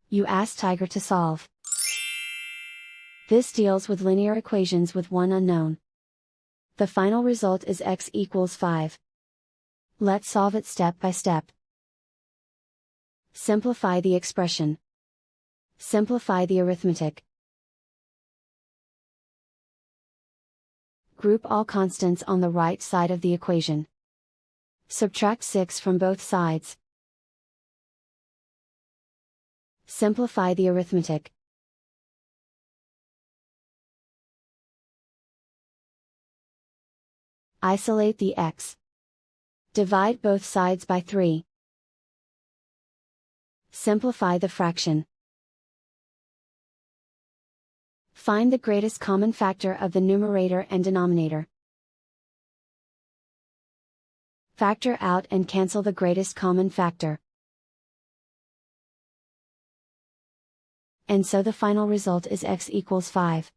You ask Tiger to solve. This deals with linear equations with one unknown. The final result is x equals 5. Let's solve it step by step. Simplify the expression. Simplify the arithmetic. Group all constants on the right side of the equation. Subtract 6 from both sides. Simplify the arithmetic. Isolate the x. Divide both sides by 3. Simplify the fraction. Find the greatest common factor of the numerator and denominator. Factor out and cancel the greatest common factor. And so the final result is x equals 5.